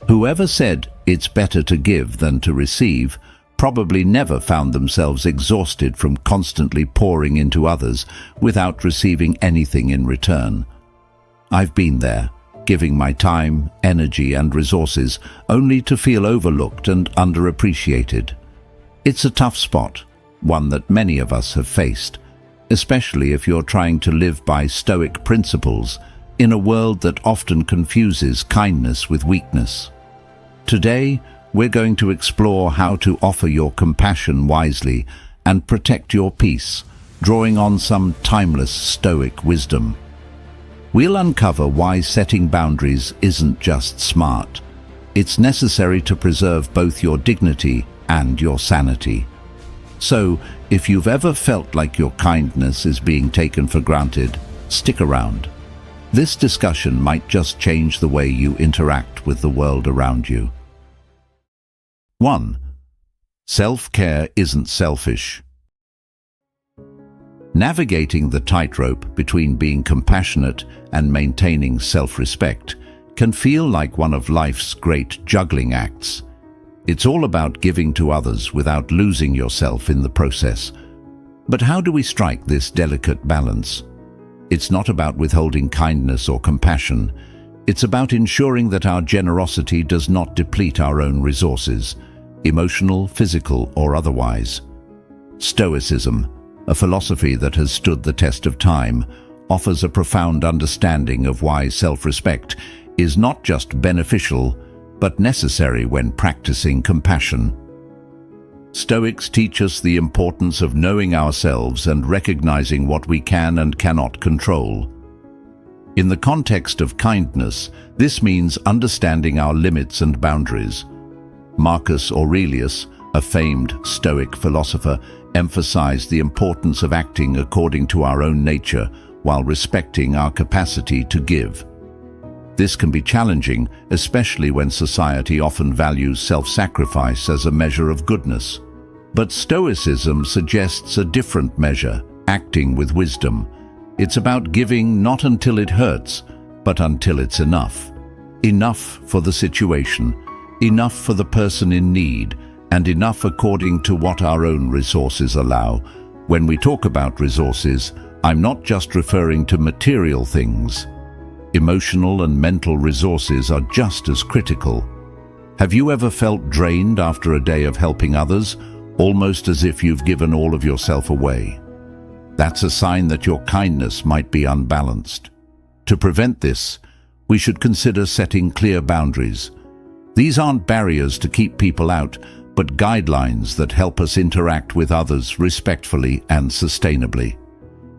Whoever said it's better to give than to receive probably never found themselves exhausted from constantly pouring into others without receiving anything in return. I've been there, giving my time, energy and resources only to feel overlooked and underappreciated. It's a tough spot, one that many of us have faced, especially if you're trying to live by Stoic principles in a world that often confuses kindness with weakness. Today, we're going to explore how to offer your compassion wisely and protect your peace, drawing on some timeless Stoic wisdom. We'll uncover why setting boundaries isn't just smart. It's necessary to preserve both your dignity and your sanity. So, if you've ever felt like your kindness is being taken for granted, stick around. This discussion might just change the way you interact with the world around you. 1. Self-care isn't selfish. Navigating the tightrope between being compassionate and maintaining self-respect can feel like one of life's great juggling acts. It's all about giving to others without losing yourself in the process. But how do we strike this delicate balance? It's not about withholding kindness or compassion. It's about ensuring that our generosity does not deplete our own resources, emotional, physical, or otherwise. Stoicism, a philosophy that has stood the test of time, offers a profound understanding of why self-respect is not just beneficial, but necessary when practicing compassion. Stoics teach us the importance of knowing ourselves and recognizing what we can and cannot control. In the context of kindness, this means understanding our limits and boundaries. Marcus Aurelius, a famed Stoic philosopher, emphasized the importance of acting according to our own nature while respecting our capacity to give. This can be challenging, especially when society often values self-sacrifice as a measure of goodness. But Stoicism suggests a different measure, acting with wisdom. It's about giving not until it hurts, but until it's enough. Enough for the situation, enough for the person in need, and enough according to what our own resources allow. When we talk about resources, I'm not just referring to material things. Emotional and mental resources are just as critical. Have you ever felt drained after a day of helping others, almost as if you've given all of yourself away? That's a sign that your kindness might be unbalanced. To prevent this, we should consider setting clear boundaries. These aren't barriers to keep people out, but guidelines that help us interact with others respectfully and sustainably.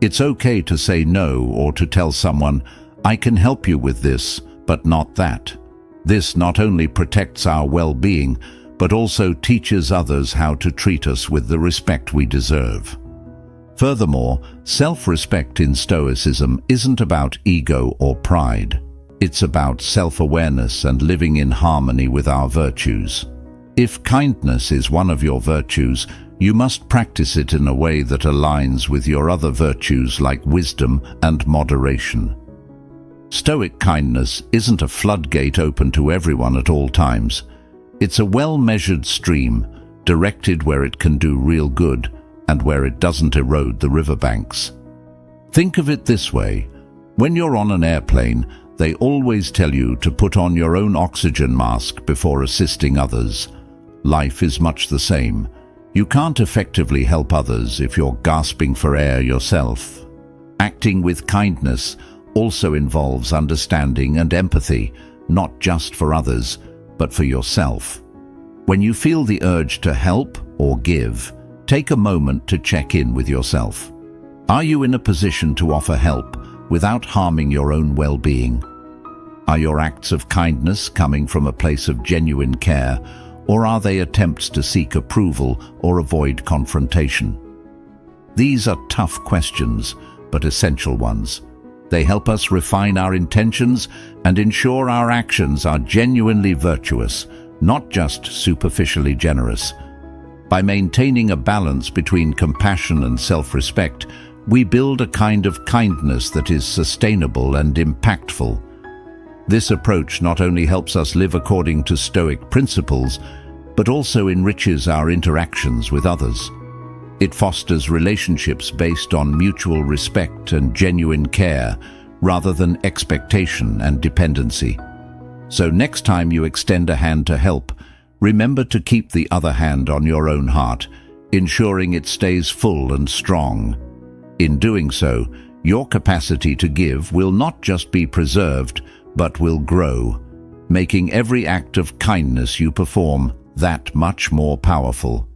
It's okay to say no or to tell someone, "I can help you with this, but not that." This not only protects our well-being, but also teaches others how to treat us with the respect we deserve. Furthermore, self-respect in Stoicism isn't about ego or pride. It's about self-awareness and living in harmony with our virtues. If kindness is one of your virtues, you must practice it in a way that aligns with your other virtues like wisdom and moderation. Stoic kindness isn't a floodgate open to everyone at all times. It's a well-measured stream, directed where it can do real good and where it doesn't erode the riverbanks. Think of it this way. When you're on an airplane, they always tell you to put on your own oxygen mask before assisting others. Life is much the same. You can't effectively help others if you're gasping for air yourself. Acting with kindness also involves understanding and empathy, not just for others, but for yourself. When you feel the urge to help or give, take a moment to check in with yourself. Are you in a position to offer help without harming your own well-being? Are your acts of kindness coming from a place of genuine care, or are they attempts to seek approval or avoid confrontation? These are tough questions, but essential ones. They help us refine our intentions and ensure our actions are genuinely virtuous, not just superficially generous. By maintaining a balance between compassion and self-respect, we build a kind of kindness that is sustainable and impactful. This approach not only helps us live according to Stoic principles, but also enriches our interactions with others. It fosters relationships based on mutual respect and genuine care, rather than expectation and dependency. So next time you extend a hand to help, remember to keep the other hand on your own heart, ensuring it stays full and strong. In doing so, your capacity to give will not just be preserved, but will grow, making every act of kindness you perform that much more powerful.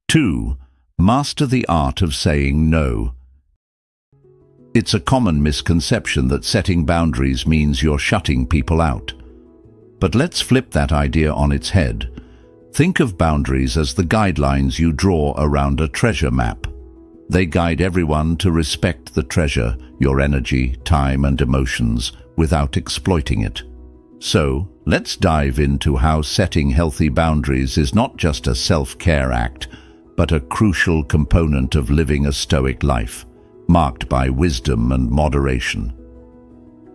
2. Master the art of saying no. It's a common misconception that setting boundaries means you're shutting people out. But let's flip that idea on its head. Think of boundaries as the guidelines you draw around a treasure map. They guide everyone to respect the treasure, your energy, time, and emotions, without exploiting it. So, let's dive into how setting healthy boundaries is not just a self-care act, but a crucial component of living a Stoic life, marked by wisdom and moderation.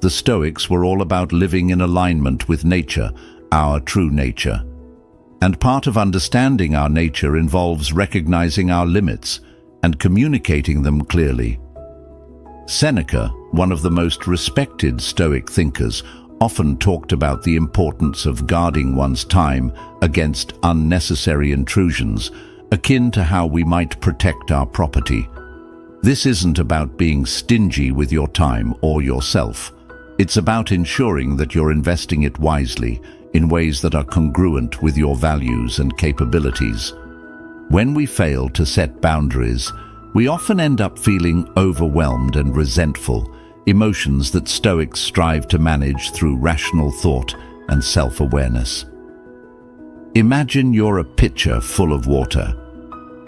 The Stoics were all about living in alignment with nature, our true nature. And part of understanding our nature involves recognizing our limits and communicating them clearly. Seneca, one of the most respected Stoic thinkers, often talked about the importance of guarding one's time against unnecessary intrusions, akin to how we might protect our property. This isn't about being stingy with your time or yourself. It's about ensuring that you're investing it wisely, in ways that are congruent with your values and capabilities. When we fail to set boundaries, we often end up feeling overwhelmed and resentful, emotions that Stoics strive to manage through rational thought and self-awareness. Imagine you're a pitcher full of water.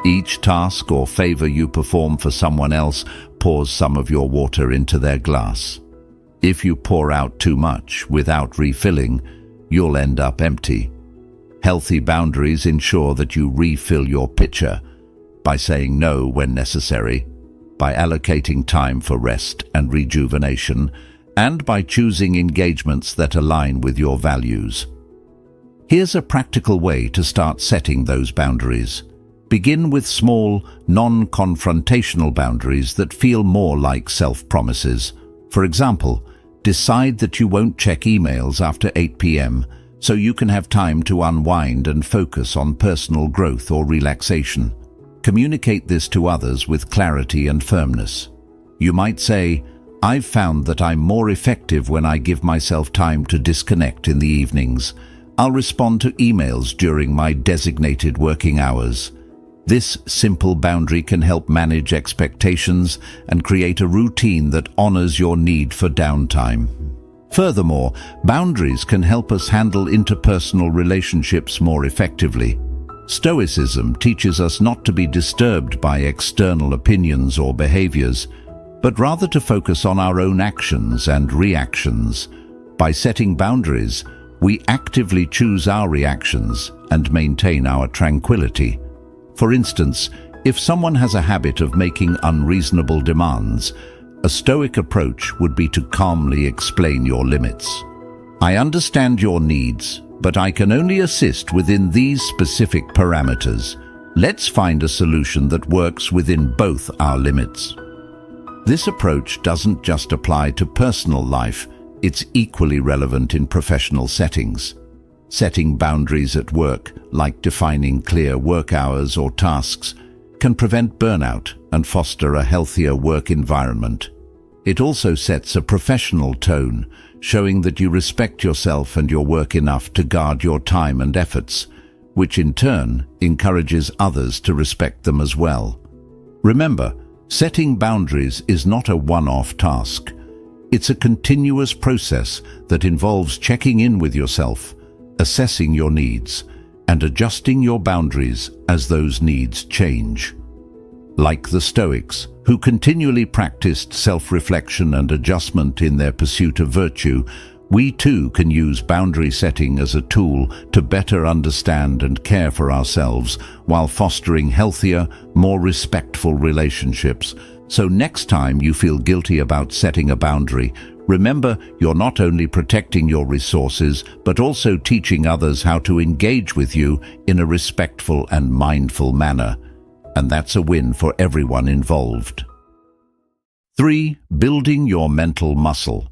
Each task or favor you perform for someone else pours some of your water into their glass. If you pour out too much without refilling, you'll end up empty. Healthy boundaries ensure that you refill your pitcher by saying no when necessary, by allocating time for rest and rejuvenation, and by choosing engagements that align with your values. Here's a practical way to start setting those boundaries. Begin with small, non-confrontational boundaries that feel more like self-promises. For example, decide that you won't check emails after 8 p.m. so you can have time to unwind and focus on personal growth or relaxation. Communicate this to others with clarity and firmness. You might say, "I've found that I'm more effective when I give myself time to disconnect in the evenings. I'll respond to emails during my designated working hours." This simple boundary can help manage expectations and create a routine that honors your need for downtime. Furthermore, boundaries can help us handle interpersonal relationships more effectively. Stoicism teaches us not to be disturbed by external opinions or behaviors, but rather to focus on our own actions and reactions. By setting boundaries, we actively choose our reactions and maintain our tranquility. For instance, if someone has a habit of making unreasonable demands, a Stoic approach would be to calmly explain your limits. "I understand your needs, but I can only assist within these specific parameters. Let's find a solution that works within both our limits." This approach doesn't just apply to personal life, it's equally relevant in professional settings. Setting boundaries at work, like defining clear work hours or tasks, can prevent burnout and foster a healthier work environment. It also sets a professional tone, showing that you respect yourself and your work enough to guard your time and efforts, which in turn encourages others to respect them as well. Remember, setting boundaries is not a one-off task. It's a continuous process that involves checking in with yourself, assessing your needs, and adjusting your boundaries as those needs change. Like the Stoics, who continually practiced self-reflection and adjustment in their pursuit of virtue, we too can use boundary setting as a tool to better understand and care for ourselves while fostering healthier, more respectful relationships So next time you feel guilty about setting a boundary, remember you're not only protecting your resources, but also teaching others how to engage with you in a respectful and mindful manner. And that's a win for everyone involved. 3. Building your mental muscle.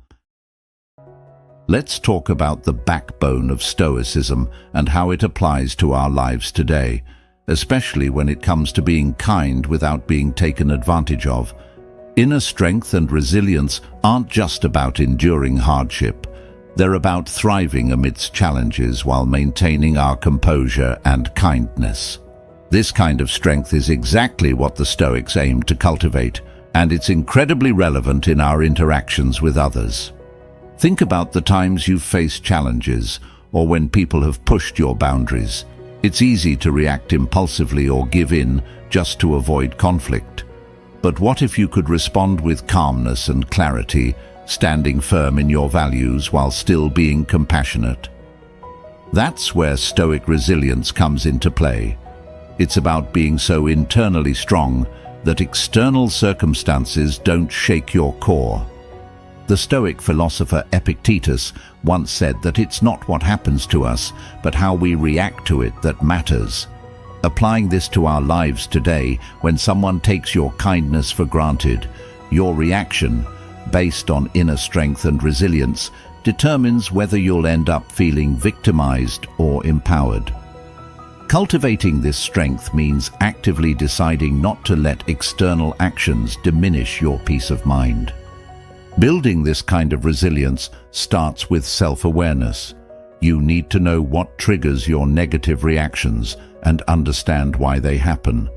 Let's talk about the backbone of Stoicism and how it applies to our lives today, especially when it comes to being kind without being taken advantage of. Inner strength and resilience aren't just about enduring hardship. They're about thriving amidst challenges while maintaining our composure and kindness. This kind of strength is exactly what the Stoics aim to cultivate, and it's incredibly relevant in our interactions with others. Think about the times you've faced challenges, or when people have pushed your boundaries. It's easy to react impulsively or give in just to avoid conflict. But what if you could respond with calmness and clarity, standing firm in your values while still being compassionate? That's where Stoic resilience comes into play. It's about being so internally strong that external circumstances don't shake your core. The Stoic philosopher Epictetus once said that it's not what happens to us, but how we react to it that matters. Applying this to our lives today, when someone takes your kindness for granted, your reaction, based on inner strength and resilience, determines whether you'll end up feeling victimized or empowered. Cultivating this strength means actively deciding not to let external actions diminish your peace of mind. Building this kind of resilience starts with self-awareness. You need to know what triggers your negative reactions and understand why they happen.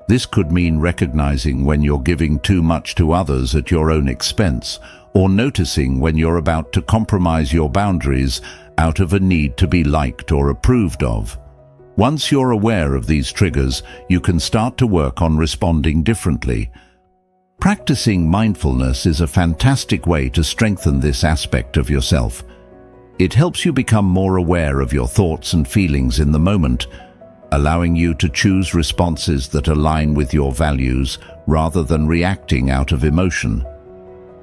This could mean recognizing when you're giving too much to others at your own expense, or noticing when you're about to compromise your boundaries out of a need to be liked or approved of. Once you're aware of these triggers, you can start to work on responding differently. Practicing mindfulness is a fantastic way to strengthen this aspect of yourself. It helps you become more aware of your thoughts and feelings in the moment, allowing you to choose responses that align with your values rather than reacting out of emotion.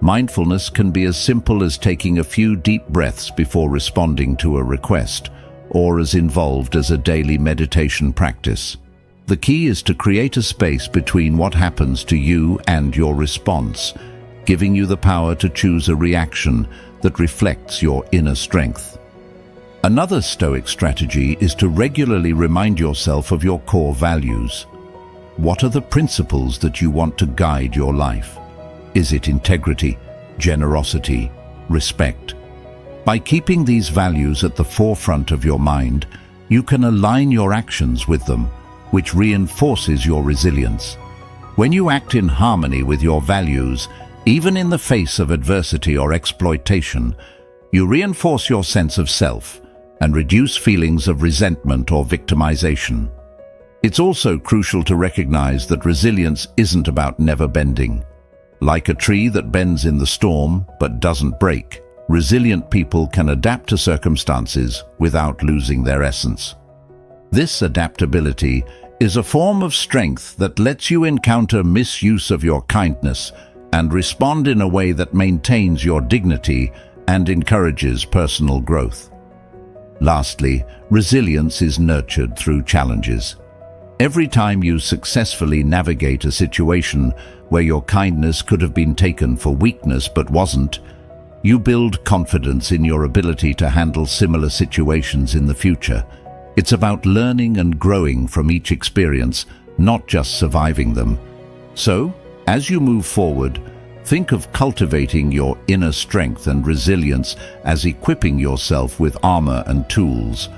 Mindfulness can be as simple as taking a few deep breaths before responding to a request, or as involved as a daily meditation practice. The key is to create a space between what happens to you and your response, giving you the power to choose a reaction that reflects your inner strength. Another Stoic strategy is to regularly remind yourself of your core values. What are the principles that you want to guide your life? Is it integrity, generosity, respect? By keeping these values at the forefront of your mind, you can align your actions with them, which reinforces your resilience. When you act in harmony with your values, even in the face of adversity or exploitation, you reinforce your sense of self and reduce feelings of resentment or victimization. It's also crucial to recognize that resilience isn't about never bending. Like a tree that bends in the storm but doesn't break, resilient people can adapt to circumstances without losing their essence. This adaptability is a form of strength that lets you encounter misuse of your kindness and respond in a way that maintains your dignity and encourages personal growth. Lastly, resilience is nurtured through challenges. Every time you successfully navigate a situation where your kindness could have been taken for weakness but wasn't, you build confidence in your ability to handle similar situations in the future. It's about learning and growing from each experience, not just surviving them. So, as you move forward, think of cultivating your inner strength and resilience as equipping yourself with armor and tools,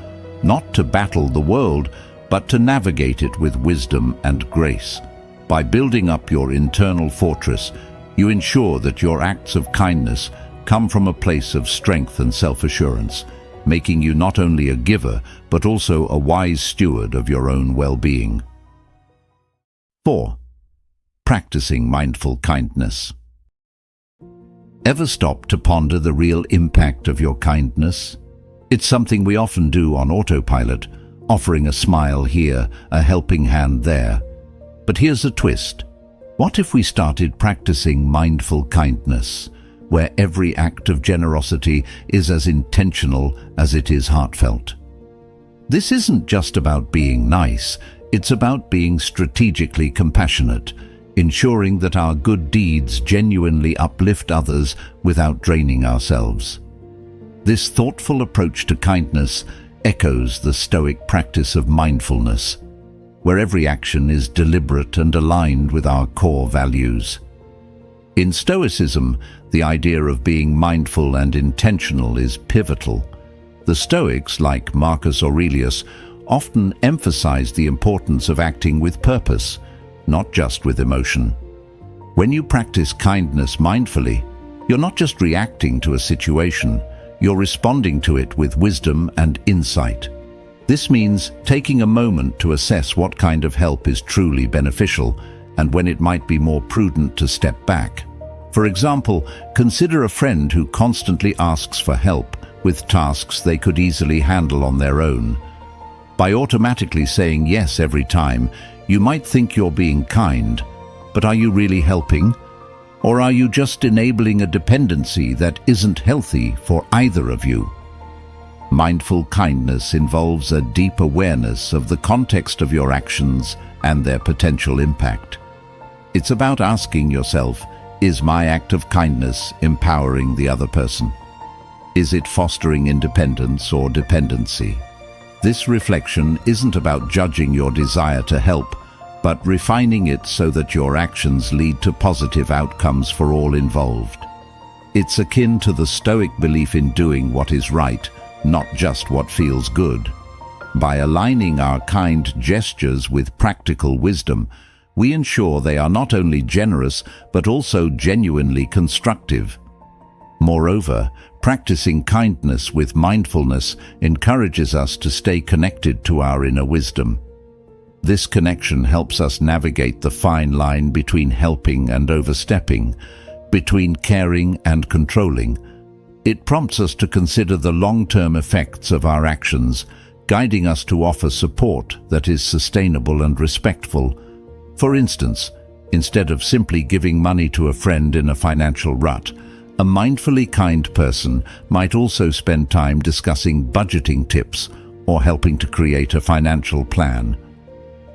not to battle the world, but to navigate it with wisdom and grace. By building up your internal fortress, you ensure that your acts of kindness come from a place of strength and self-assurance, making you not only a giver, but also a wise steward of your own well-being. 4. Practicing mindful kindness. Ever stop to ponder the real impact of your kindness? It's something we often do on autopilot, offering a smile here, a helping hand there. But here's a twist. What if we started practicing mindful kindness, where every act of generosity is as intentional as it is heartfelt? This isn't just about being nice, it's about being strategically compassionate, ensuring that our good deeds genuinely uplift others without draining ourselves. This thoughtful approach to kindness echoes the Stoic practice of mindfulness, where every action is deliberate and aligned with our core values. In Stoicism, the idea of being mindful and intentional is pivotal. The Stoics, like Marcus Aurelius, often emphasize the importance of acting with purpose, not just with emotion. When you practice kindness mindfully, you're not just reacting to a situation, you're responding to it with wisdom and insight. This means taking a moment to assess what kind of help is truly beneficial and when it might be more prudent to step back. For example, consider a friend who constantly asks for help with tasks they could easily handle on their own. By automatically saying yes every time, you might think you're being kind, but are you really helping? Or are you just enabling a dependency that isn't healthy for either of you? Mindful kindness involves a deep awareness of the context of your actions and their potential impact. It's about asking yourself, is my act of kindness empowering the other person? Is it fostering independence or dependency? This reflection isn't about judging your desire to help, but refining it so that your actions lead to positive outcomes for all involved. It's akin to the Stoic belief in doing what is right, not just what feels good. By aligning our kind gestures with practical wisdom, we ensure they are not only generous but also genuinely constructive. Moreover, practicing kindness with mindfulness encourages us to stay connected to our inner wisdom. This connection helps us navigate the fine line between helping and overstepping, between caring and controlling. It prompts us to consider the long-term effects of our actions, guiding us to offer support that is sustainable and respectful. For instance, instead of simply giving money to a friend in a financial rut, a mindfully kind person might also spend time discussing budgeting tips or helping to create a financial plan.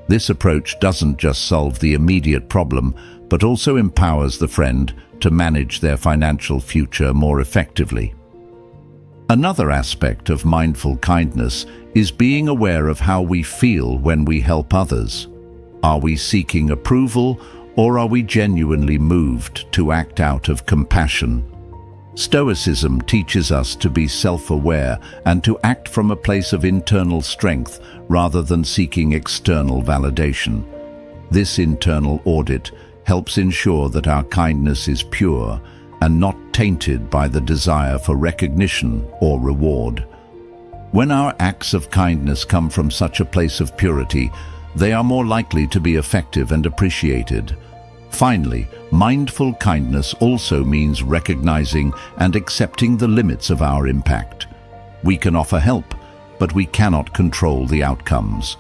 This approach doesn't just solve the immediate problem, but also empowers the friend to manage their financial future more effectively. Another aspect of mindful kindness is being aware of how we feel when we help others. Are we seeking approval, or are we genuinely moved to act out of compassion? Stoicism teaches us to be self-aware and to act from a place of internal strength rather than seeking external validation. This internal audit helps ensure that our kindness is pure and not tainted by the desire for recognition or reward. When our acts of kindness come from such a place of purity, they are more likely to be effective and appreciated. Finally, mindful kindness also means recognizing and accepting the limits of our impact. We can offer help, but we cannot control the outcomes.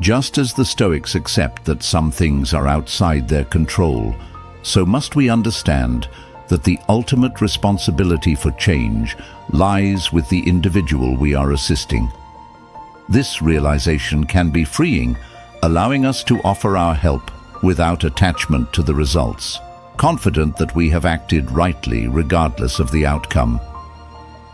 Just as the Stoics accept that some things are outside their control, so must we understand that the ultimate responsibility for change lies with the individual we are assisting. This realization can be freeing, allowing us to offer our help without attachment to the results, confident that we have acted rightly regardless of the outcome.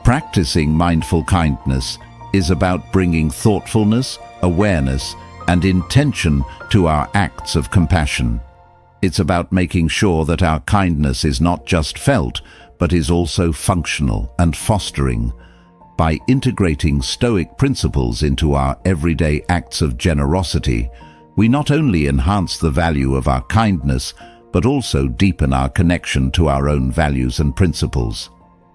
Practicing mindful kindness is about bringing thoughtfulness, awareness, and intention to our acts of compassion. It's about making sure that our kindness is not just felt, but is also functional and fostering. By integrating Stoic principles into our everyday acts of generosity, we not only enhance the value of our kindness, but also deepen our connection to our own values and principles.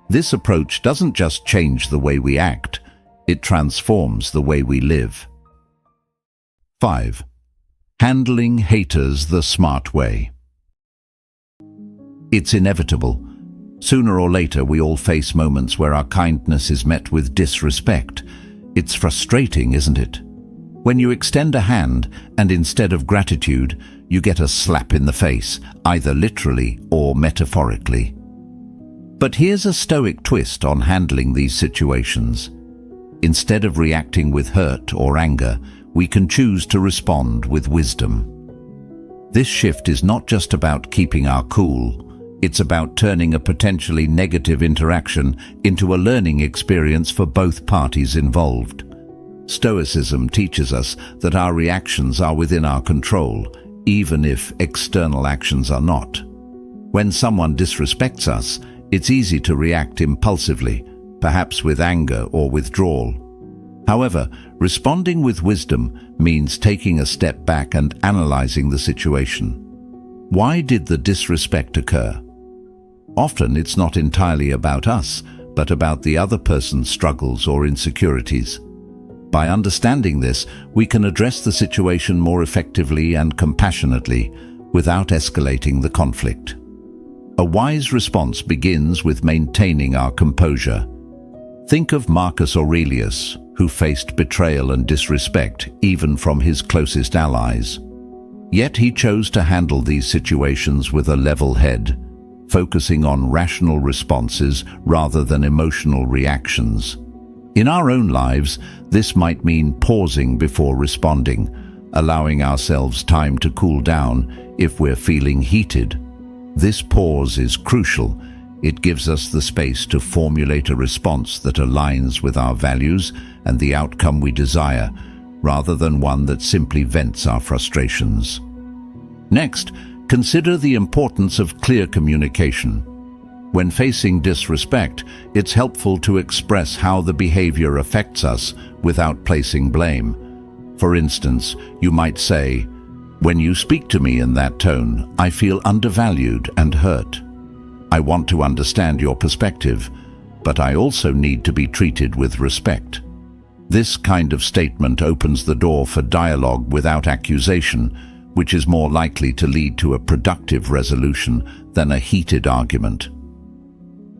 This approach doesn't just change the way we act, it transforms the way we live. 5. Handling haters the smart way. It's inevitable. Sooner or later, we all face moments where our kindness is met with disrespect. It's frustrating, isn't it? When you extend a hand and instead of gratitude, you get a slap in the face, either literally or metaphorically. But here's a Stoic twist on handling these situations. Instead of reacting with hurt or anger, we can choose to respond with wisdom. This shift is not just about keeping our cool, it's about turning a potentially negative interaction into a learning experience for both parties involved. Stoicism teaches us that our reactions are within our control, even if external actions are not. When someone disrespects us, it's easy to react impulsively, perhaps with anger or withdrawal. However, responding with wisdom means taking a step back and analyzing the situation. Why did the disrespect occur? Often it's not entirely about us, but about the other person's struggles or insecurities. By understanding this, we can address the situation more effectively and compassionately without escalating the conflict. A wise response begins with maintaining our composure. Think of Marcus Aurelius, who faced betrayal and disrespect even from his closest allies. Yet he chose to handle these situations with a level head, focusing on rational responses rather than emotional reactions. In our own lives, this might mean pausing before responding, allowing ourselves time to cool down if we're feeling heated. This pause is crucial. It gives us the space to formulate a response that aligns with our values and the outcome we desire, rather than one that simply vents our frustrations. Next, consider the importance of clear communication. When facing disrespect, it's helpful to express how the behavior affects us without placing blame. For instance, you might say, "When you speak to me in that tone, I feel undervalued and hurt. I want to understand your perspective, but I also need to be treated with respect." This kind of statement opens the door for dialogue without accusation, which is more likely to lead to a productive resolution than a heated argument.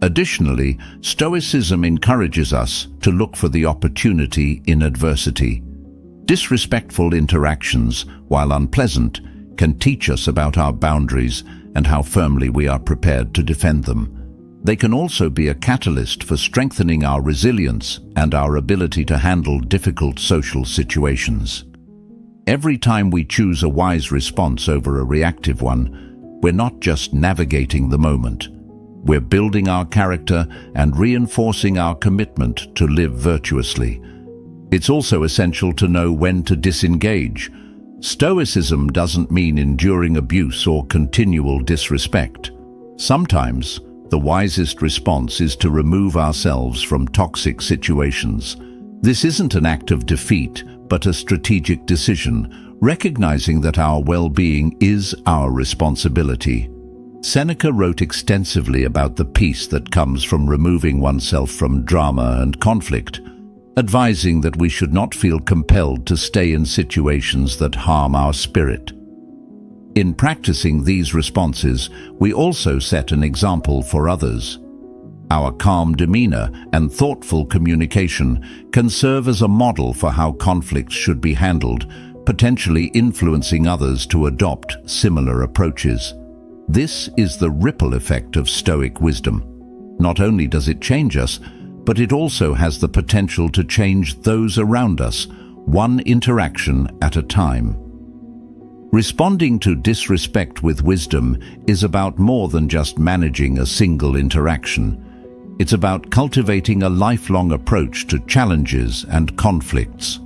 Additionally, Stoicism encourages us to look for the opportunity in adversity. Disrespectful interactions, while unpleasant, can teach us about our boundaries and how firmly we are prepared to defend them. They can also be a catalyst for strengthening our resilience and our ability to handle difficult social situations. Every time we choose a wise response over a reactive one, we're not just navigating the moment. We're building our character and reinforcing our commitment to live virtuously. It's also essential to know when to disengage. Stoicism doesn't mean enduring abuse or continual disrespect. Sometimes, the wisest response is to remove ourselves from toxic situations. This isn't an act of defeat, but a strategic decision, recognizing that our well-being is our responsibility. Seneca wrote extensively about the peace that comes from removing oneself from drama and conflict, advising that we should not feel compelled to stay in situations that harm our spirit. In practicing these responses, we also set an example for others. Our calm demeanor and thoughtful communication can serve as a model for how conflicts should be handled, potentially influencing others to adopt similar approaches. This is the ripple effect of Stoic wisdom. Not only does it change us, but it also has the potential to change those around us, one interaction at a time. Responding to disrespect with wisdom is about more than just managing a single interaction. It's about cultivating a lifelong approach to challenges and conflicts.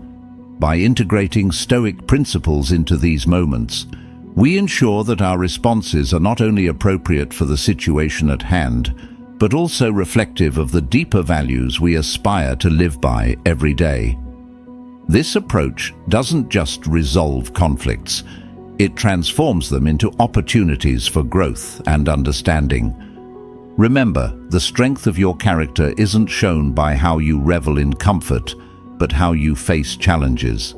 By integrating Stoic principles into these moments, we ensure that our responses are not only appropriate for the situation at hand, but also reflective of the deeper values we aspire to live by every day. This approach doesn't just resolve conflicts, it transforms them into opportunities for growth and understanding. Remember, the strength of your character isn't shown by how you revel in comfort, but how you face challenges.